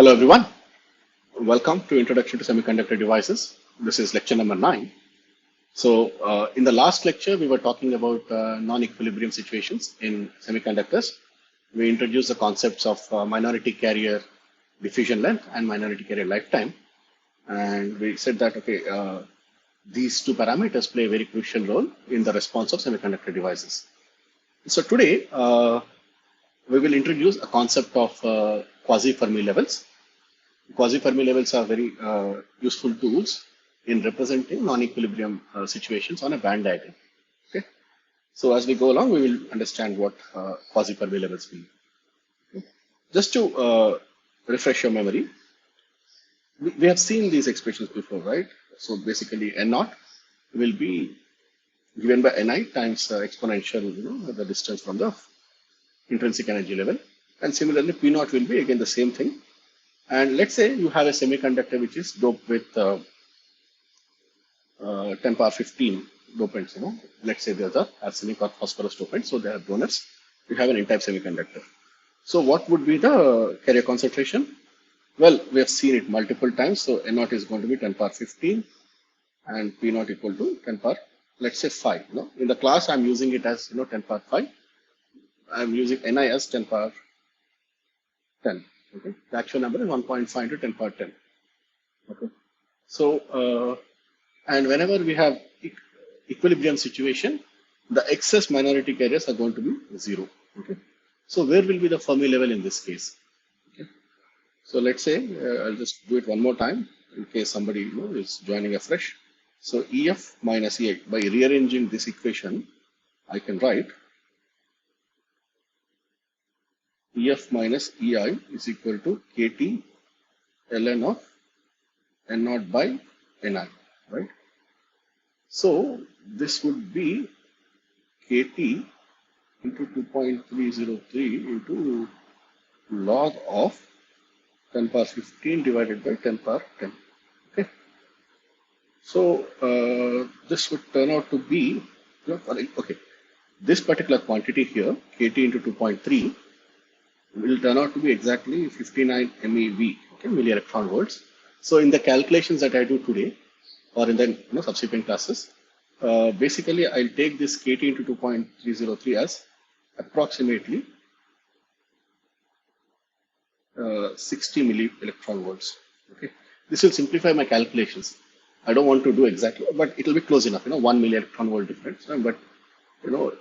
Hello everyone, welcome to Introduction to Semiconductor Devices. This is lecture number 9. So in the last lecture we were talking about non-equilibrium situations in semiconductors. We introduced the concepts of minority carrier diffusion length and minority carrier lifetime, and we said that these two parameters play a very crucial role in the response of semiconductor devices. So today we will introduce a concept of Quasi Fermi levels. Quasi Fermi levels are very useful tools in representing non-equilibrium situations on a band diagram. Okay, so as we go along, we will understand what Quasi Fermi levels mean. Okay. Just to refresh your memory, we have seen these expressions before, right? So basically, N0 will be given by Ni times exponential, the distance from the intrinsic energy level, and similarly, P0 will be again the same thing. And let's say you have a semiconductor which is doped with 10 power 15 dopants. Let's say there's a arsenic or phosphorus dopant, so they are donors. You have an N-type semiconductor. So what would be the carrier concentration? Well, we have seen it multiple times. So N0 is going to be 10 power 15, and P0 equal to 10 power, let's say 5. In the class, I'm using it as 10 power 5. I'm using Ni as 10 power 10. Okay, the actual number is 1.5 into 10 power 10. Okay, so and whenever we have equilibrium situation, the excess minority carriers are going to be 0. Okay, so where will be the Fermi level in this case? Okay, so let's say I'll just do it one more time in case somebody is joining afresh. So EF minus EI, by rearranging this equation, I can write EF minus EI is equal to KT ln of N0 by Ni, right? So this would be KT into 2.303 into log of 10 power 15 divided by 10 power 10. Okay. So this would turn out to be, okay, this particular quantity here, KT into 2.3, will turn out to be exactly 59 MeV, okay, milli electron volts. So in the calculations that I do today, or in the subsequent classes, basically I'll take this KT into 2.303 as approximately 60 milli electron volts. Okay, this will simplify my calculations. I don't want to do exactly, but it will be close enough. 1 milli electron volt difference, but it will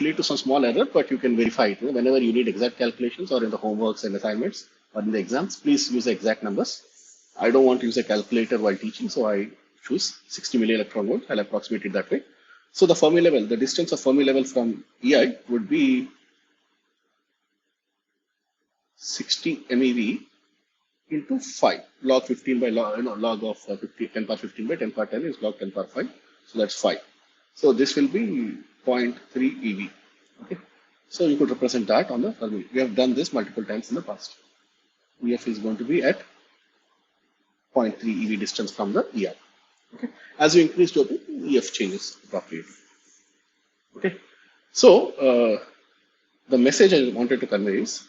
lead to some small error, but you can verify it. Whenever you need exact calculations or in the homeworks and assignments or in the exams, please use the exact numbers. I don't want to use a calculator while teaching, so I choose 60 milli electron volt. I'll approximate it that way. So the Fermi level, the distance of Fermi level from EI would be 60 MeV into 5, log 15 by log of 10 power 15 by 10 power 10 is log 10 power 5. So that's 5. So this will be 0.3 eV. Okay, so you could represent that on the Fermi. We have done this multiple times in the past. EF is going to be at 0.3 eV distance from the EI. Okay, as you increase doping, EF changes appropriately. Okay, so the message I wanted to convey is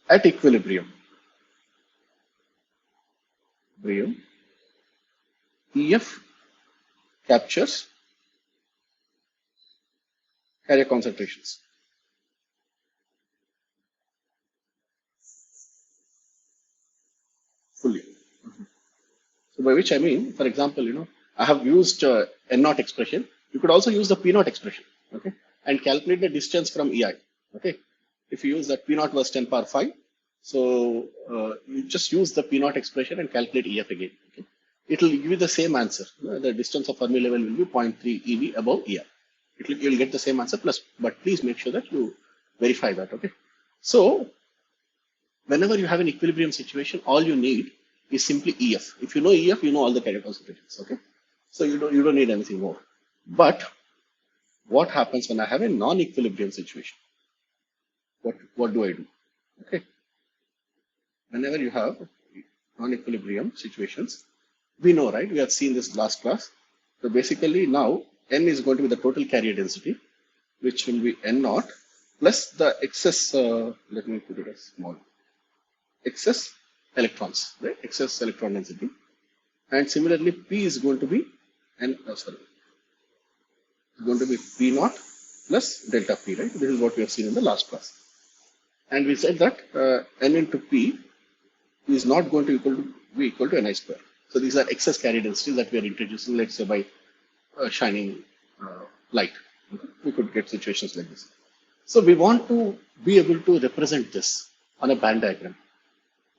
at equilibrium, EF captures carrier concentrations. Fully. So by which I mean, for example, I have used N0 expression. You could also use the P0 expression, okay, and calculate the distance from EI. Okay, if you use that P0 was 10 power 5, so you just use the P0 expression and calculate EF again. Okay, it will give you the same answer. The distance of Fermi level will be 0.3 EV above EI. You'll get the same answer plus, but please make sure that you verify that. Okay, so whenever you have an equilibrium situation, all you need is simply EF. If you know EF, you know all the carrier concentrations. Okay, so you don't need anything more. But what happens when I have a non-equilibrium situation? What do I do? Okay, whenever you have non-equilibrium situations, we know, right? We have seen this last class. So basically now N is going to be the total carrier density, which will be N0 plus the excess, let me put it as small, excess electrons, right? Excess electron density. And similarly, P is going to be going to be P naught plus delta P, right? This is what we have seen in the last class. And we said that N into P is not going to be equal to Ni square. So these are excess carrier densities that we are introducing, let's say by shining light. Okay? We could get situations like this. So we want to be able to represent this on a band diagram.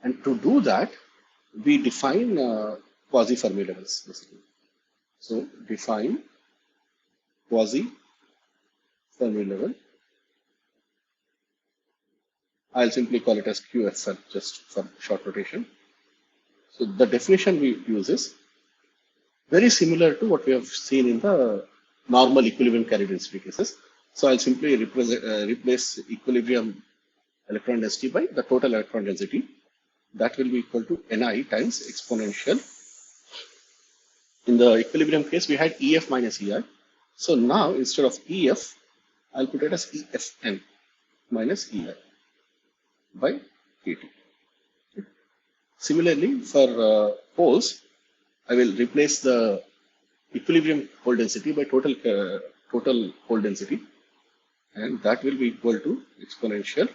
And to do that, we define quasi Fermi levels basically. So define quasi Fermi level. I'll simply call it as QFL just for short notation. So the definition we use is very similar to what we have seen in the normal equilibrium carrier density cases. So I'll simply replace equilibrium electron density by the total electron density. That will be equal to Ni times exponential. In the equilibrium case, we had EF minus EI. So now instead of EF, I'll put it as EFN minus EI by KT. Okay. Similarly, for holes, I will replace the equilibrium hole density by total hole density, and that will be equal to exponential.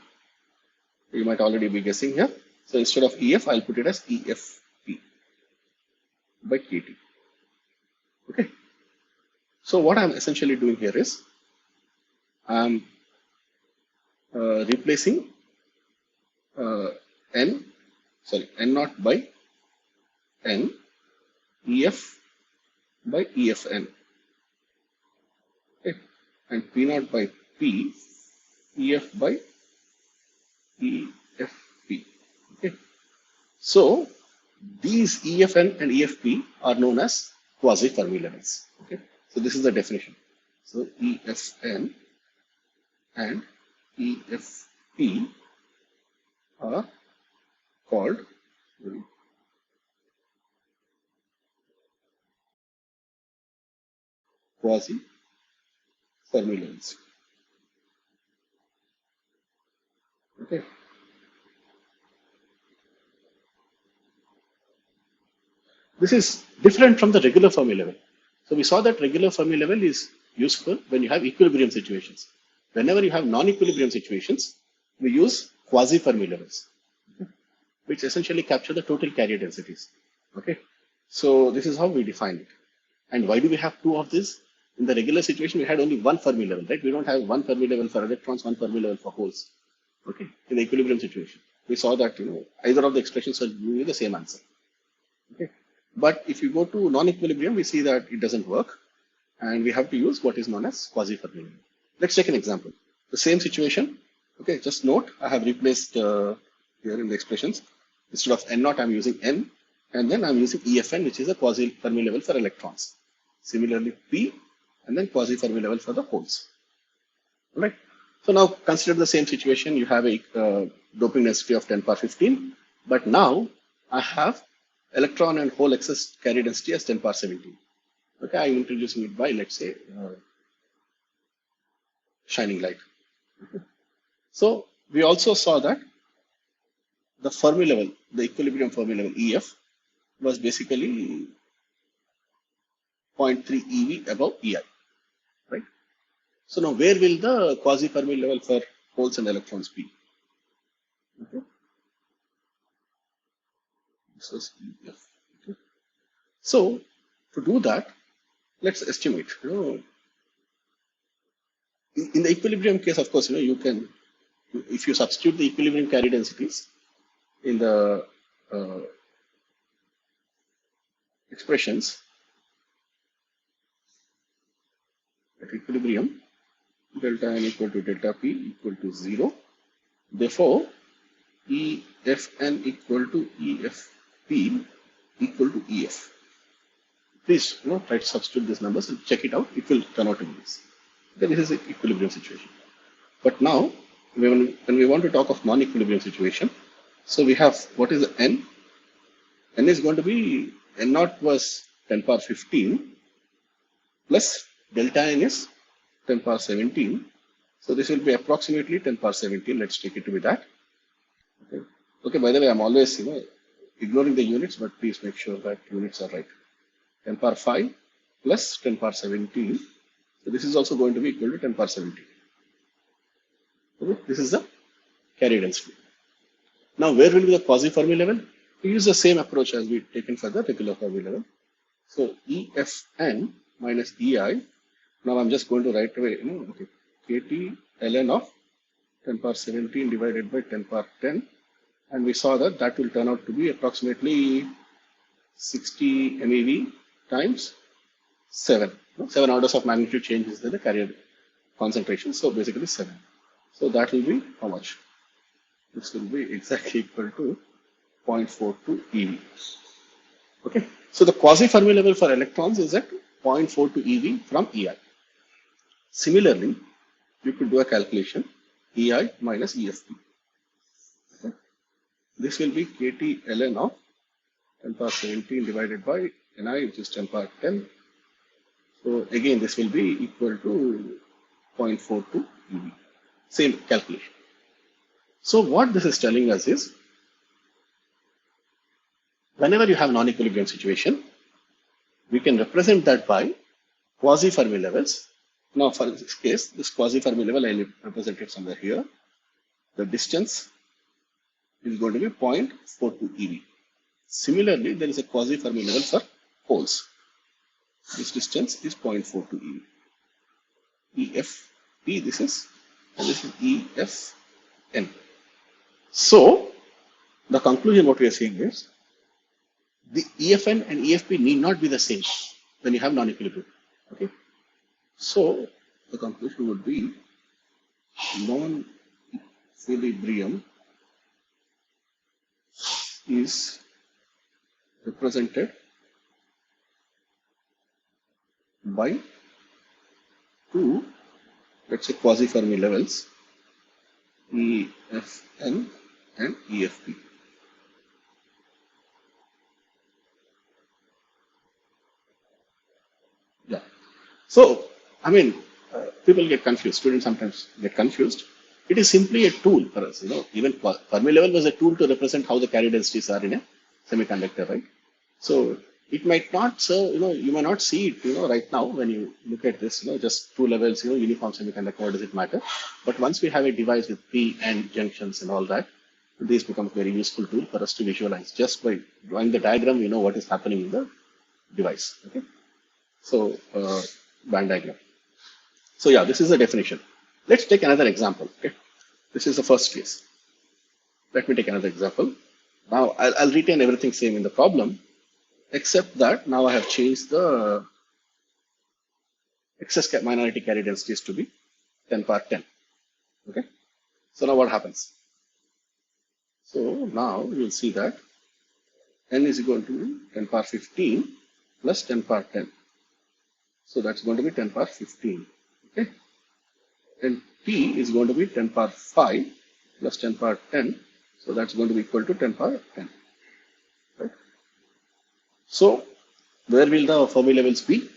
You might already be guessing here. So instead of EF, I'll put it as EFP by KT. Okay. So what I'm essentially doing here is I'm replacing N naught by N, EF by EFN, okay, and P naught by P, EF by EFP. Okay. So these EFN and EFP are known as quasi Fermi levels. Okay. So this is the definition. So EFN and EFP are called quasi Fermi levels. Okay. This is different from the regular Fermi level. So we saw that regular Fermi level is useful when you have equilibrium situations. Whenever you have non-equilibrium situations, we use quasi Fermi levels, okay, which essentially capture the total carrier densities. Okay, so this is how we define it. And why do we have two of these? In the regular situation, we had only one Fermi level, right? We don't have one Fermi level for electrons, one Fermi level for holes. Okay, in the equilibrium situation, we saw that either of the expressions are giving you the same answer. Okay, but if you go to non-equilibrium, we see that it doesn't work, and we have to use what is known as quasi Fermi level. Let's take an example. The same situation. Okay, just note I have replaced here in the expressions, instead of N naught, I'm using N, and then I'm using EFN, which is a quasi Fermi level for electrons. Similarly, P, and then quasi Fermi level for the holes. All right. So now consider the same situation. You have a doping density of 10 power 15, but now I have electron and hole excess carrier density as 10 power 17. Okay, I'm introducing it by, let's say, shining light. Okay. So we also saw that the Fermi level, the equilibrium Fermi level EF, was basically 0.3 eV above EI, right? So now where will the quasi Fermi level for holes and electrons be? Okay. This is EF. Okay. So to do that, let's estimate. In the equilibrium case, of course, you can, if you substitute the equilibrium carrier densities in the expressions at equilibrium, delta N equal to delta P equal to 0. Therefore, EFN equal to EFP equal to EF. Please, try to substitute these numbers and check it out. It will turn out to be this. Okay, this is an equilibrium situation. But now, when we want to talk of non-equilibrium situation, so we have, what is the N? N is going to be, N naught was 10 power 15 plus delta N is 10 power 17. So this will be approximately 10 power 17. Let's take it to be that. Okay. Okay, by the way, I'm always, ignoring the units, but please make sure that units are right. 10 power 5 plus 10 power 17. So this is also going to be equal to 10 power 17. Okay? This is the carrier density. Now, where will be the quasi Fermi level? We use the same approach as we taken for the regular Fermi level. So EFN minus EI. Now I'm just going to write away, okay, KT ln of 10 power 17 divided by 10 power 10. And we saw that that will turn out to be approximately 60 MeV times 7. 7 orders of magnitude change is the carrier concentration. So basically 7. So that will be how much? This will be exactly equal to 0.42 eV. Okay. So the quasi Fermi level for electrons is at 0.42 eV from EI. Similarly, you could do a calculation EI minus EFP. Okay. This will be KT ln of 10 power 17 divided by Ni, which is 10 power 10. So again, this will be equal to 0.42 eV. Same calculation. So what this is telling us is, whenever you have non-equilibrium situation, we can represent that by quasi Fermi levels. Now for this case, this quasi Fermi level I will represent it somewhere here. The distance is going to be 0.42 eV. Similarly, there is a quasi Fermi level for holes. This distance is 0.42 eV. EFP this is, and this is EFN. So the conclusion what we are saying is, the EFN and EFP need not be the same when you have non-equilibrium. Okay. So the conclusion would be non-equilibrium is represented by two, let's say, quasi Fermi levels, EFN and EFP. Yeah. So, I mean, people get confused. Students sometimes get confused. It is simply a tool for us. Even Fermi level was a tool to represent how the carrier densities are in a semiconductor, right? So it might not serve. You may not see it. Right now when you look at this, just two levels. Uniform semiconductor. What does it matter? But once we have a device with P and junctions and all that, this becomes a very useful tool for us to visualize. Just by drawing the diagram, we know what is happening in the device. Okay. So band diagram. So yeah, this is the definition. Let's take another example. Okay, this is the first case. Let me take another example. Now I'll retain everything same in the problem, except that now I have changed the excess minority carrier densities to be 10 power 10. Okay. So now what happens? So now you'll see that n is equal to 10 power 15 plus 10 power 10. So that's going to be 10 power 15. Okay. And P is going to be 10 power 5 plus 10 power 10. So that's going to be equal to 10 power 10. Right. So where will the Fermi levels be?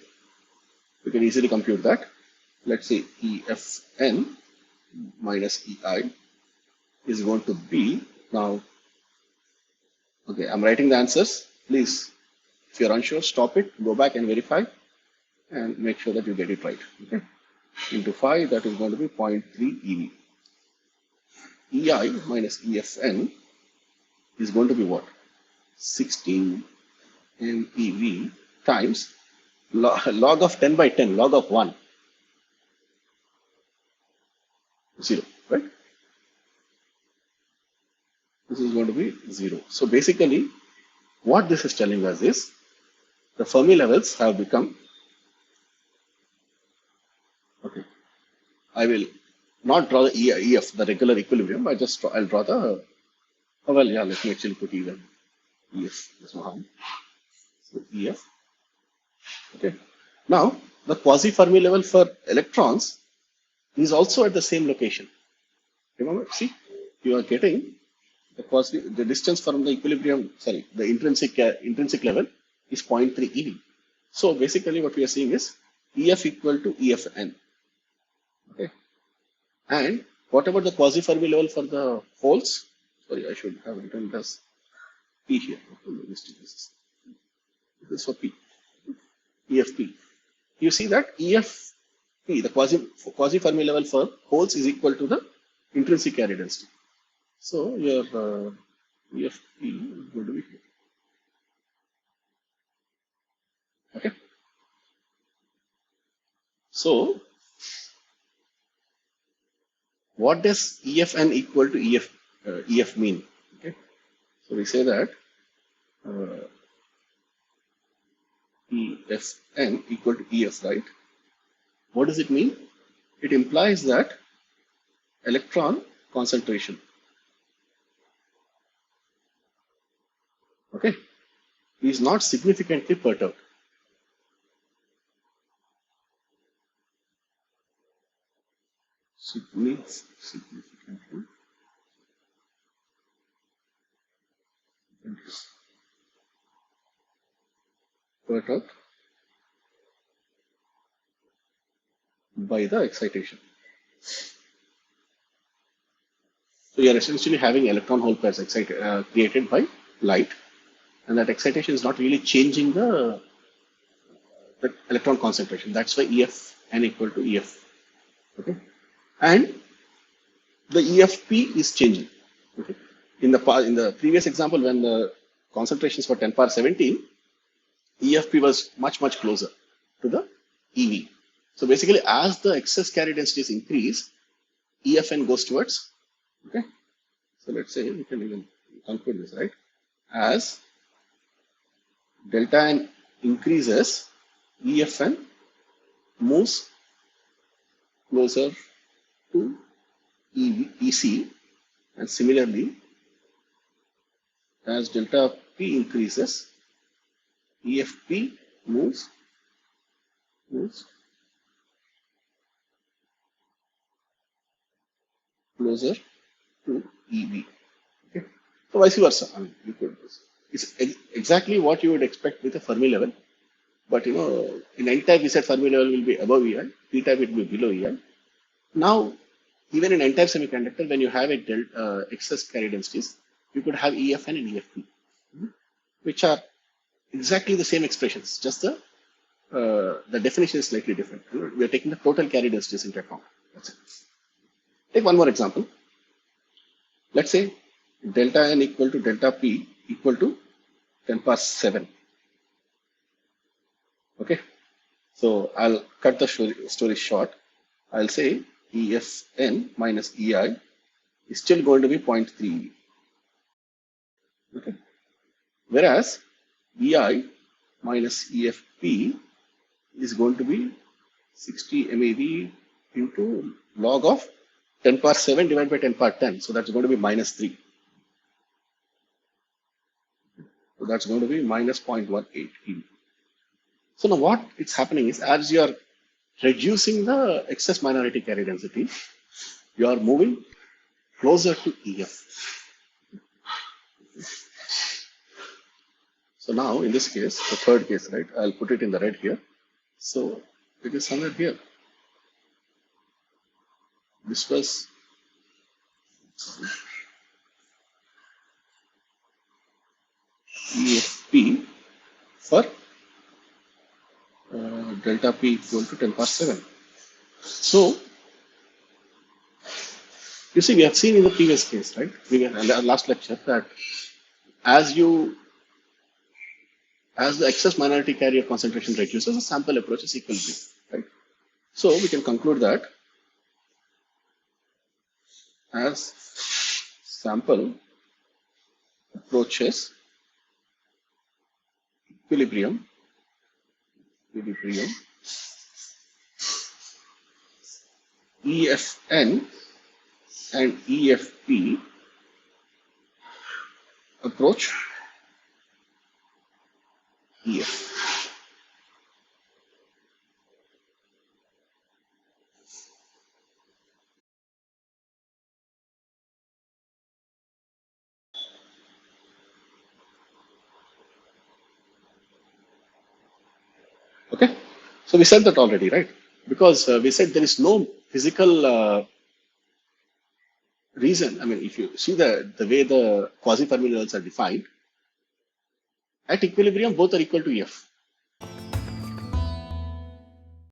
We can easily compute that. Let's say EFN minus EI is going to be now. Okay, I'm writing the answers. Please, if you're unsure, stop it, go back and verify and make sure that you get it right. Okay. Into 5, that is going to be 0.3 EV. EI minus EFN is going to be what? 16 MeV times log of 10 by 10, log of 1. 0, right? This is going to be 0. So basically, what this is telling us is the Fermi levels have become. Okay, I will not draw the EF, the regular equilibrium. I'll draw the. Oh well, yeah. Let me actually put even EF. There's no harm. So EF. Okay. Now the quasi Fermi level for electrons is also at the same location. Remember, see, you are getting the distance from the equilibrium. Sorry, the intrinsic level is 0.3 eV. So basically, what we are seeing is EF equal to EFN. Okay. And what about the quasi Fermi level for the holes? Sorry, I should have written this. P here. This is for P, EFP. You see that EFP, the quasi Fermi level for holes, is equal to the intrinsic carrier density. So your EFP is going to be here. Okay. So what does EFN equal to EF mean? Okay. So we say that EFN equal to EF, right? What does it mean? It implies that electron concentration, okay, is not significantly perturbed. Significantly perturbed by the excitation. So you are essentially having electron hole pairs created by light, and that excitation is not really changing the electron concentration. That's why EFN equal to EF. Okay, and the EFP is changing. Okay, in the previous example, when the concentrations were 10 power 17, EFP was much closer to the EV. So basically, as the excess carrier densities increase, EFN goes towards. Okay, so let's say we can even conclude this, right? As delta N increases, EFN moves closer to EC, and similarly, as delta P increases, EFP moves closer to EV. Okay, so vice versa. I mean, it's exactly what you would expect with a Fermi level, but you know, in N type we said Fermi level will be above EI, P type it will be below EI. Now, even in N type semiconductor, when you have a excess carrier densities, you could have EFN and EFP, which are exactly the same expressions, just the definition is slightly different. We are taking the total carrier densities into account. That's it. Take one more example. Let's say delta N equal to delta P equal to 10 power 7. Okay, so I'll cut the story short. I'll say EFN minus EI is still going to be 0.3. Okay, whereas EI minus EFP is going to be 60 MeV into log of 10 power 7 divided by 10 power 10. So that's going to be minus 3. So that's going to be minus 0.18 eV. So now what it's happening is, as you are reducing the excess minority carrier density, you are moving closer to EF. So now in this case, the third case, right, I'll put it in the red here. So it is somewhere here. This was EFP for delta P equal to 10 power 7. So you see, we have seen in the previous case, right, last lecture, that as the excess minority carrier concentration reduces, the sample approaches equilibrium, right? So we can conclude that as sample approaches equilibrium, EFN and EFP approach EF. Okay, so we said that already, right? Because we said there is no physical reason. I mean, if you see the way the quasi Fermi levels are defined, At equilibrium, both are equal to F.